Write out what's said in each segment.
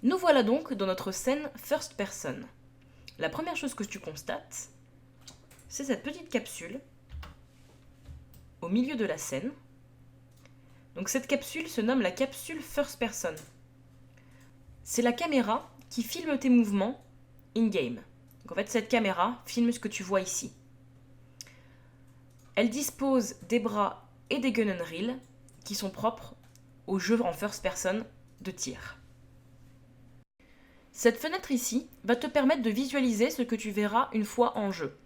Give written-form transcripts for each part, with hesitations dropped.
Nous voilà donc dans notre scène first person. La première chose que tu constates, c'est cette petite capsule au milieu de la scène. Donc cette capsule se nomme la capsule first person. C'est la caméra qui filme tes mouvements in-game. Donc en fait, cette caméra filme ce que tu vois ici. Elle dispose des bras et des gun and reel qui sont propres au jeu en first person de tir. Cette fenêtre ici va te permettre de visualiser ce que tu verras une fois en jeu.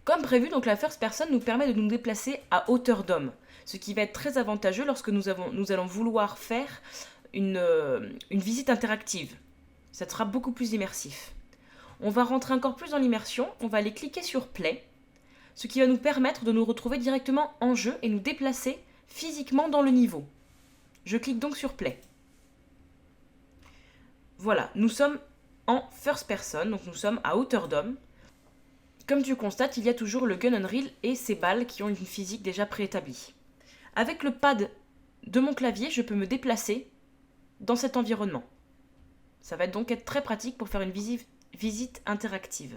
Comme prévu, donc la first person nous permet de nous déplacer à hauteur d'homme, ce qui va être très avantageux lorsque nous allons vouloir faire une visite interactive. Ça sera beaucoup plus immersif. On va rentrer encore plus dans l'immersion, on va aller cliquer sur Play, ce qui va nous permettre de nous retrouver directement en jeu et nous déplacer physiquement dans le niveau. Je clique donc sur Play. Voilà, nous sommes en first person, donc nous sommes à hauteur d'homme. Comme tu constates, il y a toujours le gun and reel et ses balles qui ont une physique déjà préétablie. Avec le pad de mon clavier, je peux me déplacer dans cet environnement. Ça va donc être très pratique pour faire une visite interactive.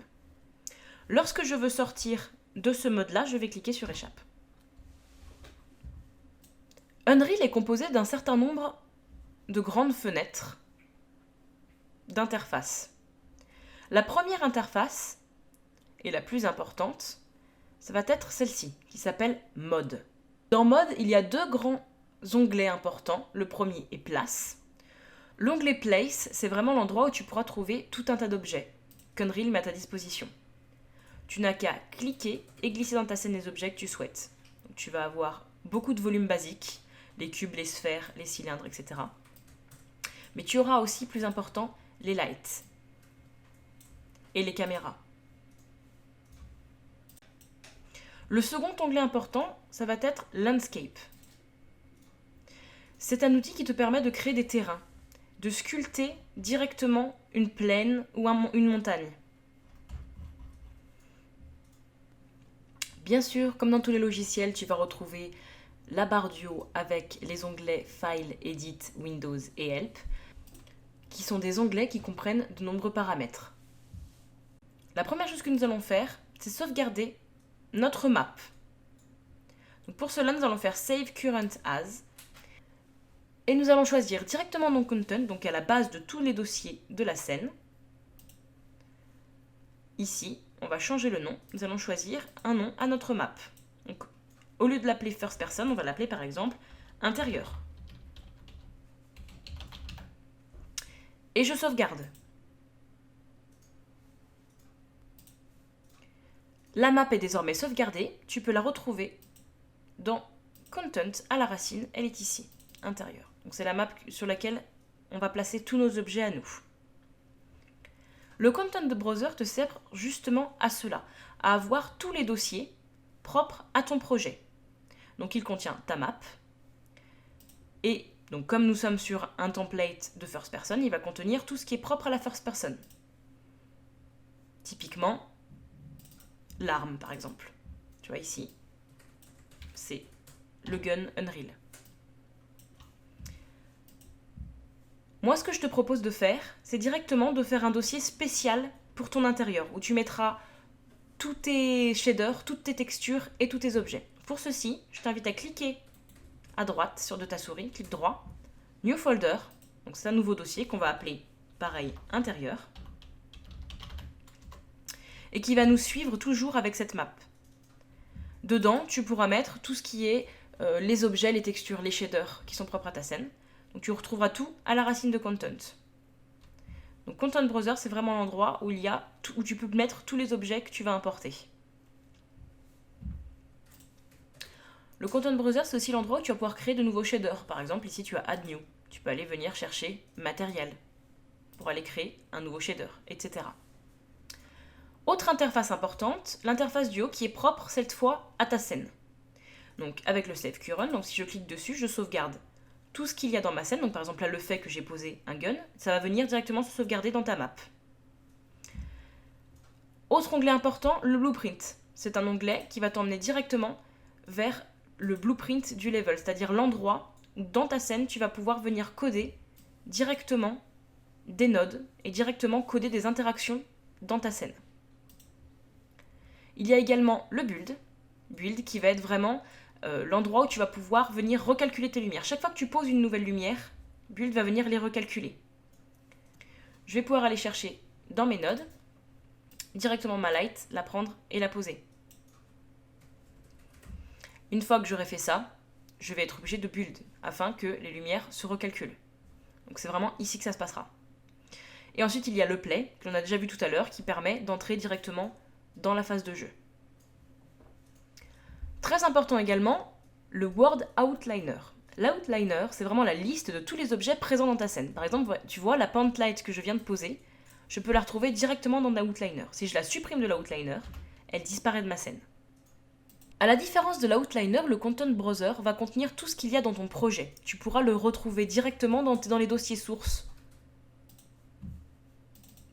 Lorsque je veux sortir de ce mode-là, je vais cliquer sur Échappe. Unreal est composé d'un certain nombre de grandes fenêtres d'interface. La première interface, et la plus importante, ça va être celle-ci, qui s'appelle Mode. Dans Mode, il y a deux grands onglets importants. Le premier est Place. L'onglet Place, c'est vraiment l'endroit où tu pourras trouver tout un tas d'objets qu'Unreal met à ta disposition. Tu n'as qu'à cliquer et glisser dans ta scène les objets que tu souhaites. Donc, tu vas avoir beaucoup de volumes basiques, les cubes, les sphères, les cylindres, etc. Mais tu auras aussi, plus important, les lights et les caméras. Le second onglet important, ça va être Landscape. C'est un outil qui te permet de créer des terrains, de sculpter directement une plaine ou une montagne. Bien sûr, comme dans tous les logiciels, tu vas retrouver la barre du haut avec les onglets File, Edit, Windows et Help, qui sont des onglets qui comprennent de nombreux paramètres. La première chose que nous allons faire, c'est sauvegarder notre map. Donc pour cela, nous allons faire Save Current As et nous allons choisir directement dans Content, donc à la base de tous les dossiers de la scène. Ici, on va changer le nom. Nous allons choisir un nom à notre map. Donc, au lieu de l'appeler First Person, on va l'appeler par exemple Intérieur. Et je sauvegarde. La map est désormais sauvegardée. Tu peux la retrouver dans Content à la racine. Elle est ici, Intérieur. Donc c'est la map sur laquelle on va placer tous nos objets à nous. Le Content Browser te sert justement à cela, à avoir tous les dossiers propres à ton projet. Donc il contient ta map et donc comme nous sommes sur un template de first person, il va contenir tout ce qui est propre à la first person. Typiquement, l'arme par exemple. Tu vois ici, c'est le gun Unreal. Moi, ce que je te propose de faire, c'est directement de faire un dossier spécial pour ton intérieur, où tu mettras tous tes shaders, toutes tes textures et tous tes objets. Pour ceci, je t'invite à cliquer à droite sur de ta souris, clic droit, New Folder, donc c'est un nouveau dossier qu'on va appeler, pareil, Intérieur, et qui va nous suivre toujours avec cette map. Dedans, tu pourras mettre tout ce qui est les objets, les textures, les shaders qui sont propres à ta scène. Donc tu retrouveras tout à la racine de Content. Donc Content Browser, c'est vraiment l'endroit où tu peux mettre tous les objets que tu vas importer. Le Content Browser, c'est aussi l'endroit où tu vas pouvoir créer de nouveaux shaders. Par exemple, ici tu as Add New. Tu peux aller venir chercher matériel pour aller créer un nouveau shader, etc. Autre interface importante, l'interface du haut qui est propre cette fois à ta scène. Donc avec le Save Current, donc si je clique dessus, je sauvegarde tout ce qu'il y a dans ma scène. Donc par exemple là, le fait que j'ai posé un gun, ça va venir directement se sauvegarder dans ta map. Autre onglet important, le Blueprint. C'est un onglet qui va t'emmener directement vers le blueprint du level, c'est-à-dire l'endroit où dans ta scène, tu vas pouvoir venir coder directement des nodes et directement coder des interactions dans ta scène. Il y a également le build qui va être vraiment l'endroit où tu vas pouvoir venir recalculer tes lumières. Chaque fois que tu poses une nouvelle lumière, build va venir les recalculer. Je vais pouvoir aller chercher dans mes nodes, directement ma light, la prendre et la poser. Une fois que j'aurai fait ça, je vais être obligé de build afin que les lumières se recalculent. Donc c'est vraiment ici que ça se passera. Et ensuite il y a le play, que l'on a déjà vu tout à l'heure, qui permet d'entrer directement dans la phase de jeu. Très important également, le World Outliner. L'outliner, c'est vraiment la liste de tous les objets présents dans ta scène. Par exemple, tu vois la pant light que je viens de poser, je peux la retrouver directement dans l'outliner. Si je la supprime de l'outliner, elle disparaît de ma scène. À la différence de l'outliner, le Content Browser va contenir tout ce qu'il y a dans ton projet. Tu pourras le retrouver directement dans les dossiers sources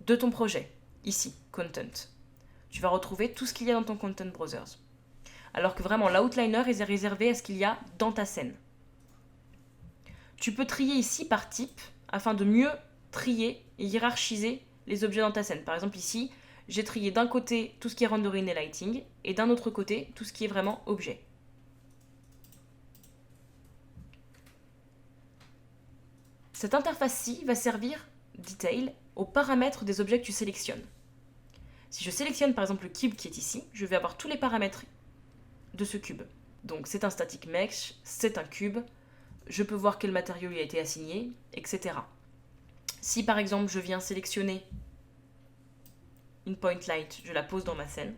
de ton projet. Ici, Content. Tu vas retrouver tout ce qu'il y a dans ton Content Browser. Alors que vraiment, l'outliner est réservé à ce qu'il y a dans ta scène. Tu peux trier ici par type afin de mieux trier et hiérarchiser les objets dans ta scène. Par exemple ici, j'ai trié d'un côté tout ce qui est rendering et lighting et d'un autre côté tout ce qui est vraiment objet. Cette interface-ci va servir detail aux paramètres des objets que tu sélectionnes. Si je sélectionne par exemple le cube qui est ici, je vais avoir tous les paramètres de ce cube. Donc c'est un static mesh, c'est un cube, je peux voir quel matériau lui a été assigné, etc. Si par exemple je viens sélectionner une point light, je la pose dans ma scène,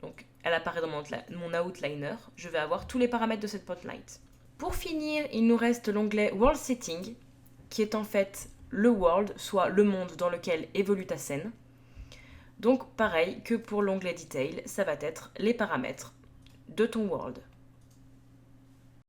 donc elle apparaît dans mon outliner, je vais avoir tous les paramètres de cette point light. Pour finir, il nous reste l'onglet World Setting, qui est en fait le world, soit le monde dans lequel évolue ta scène. Donc pareil que pour l'onglet Detail, ça va être les paramètres de ton world.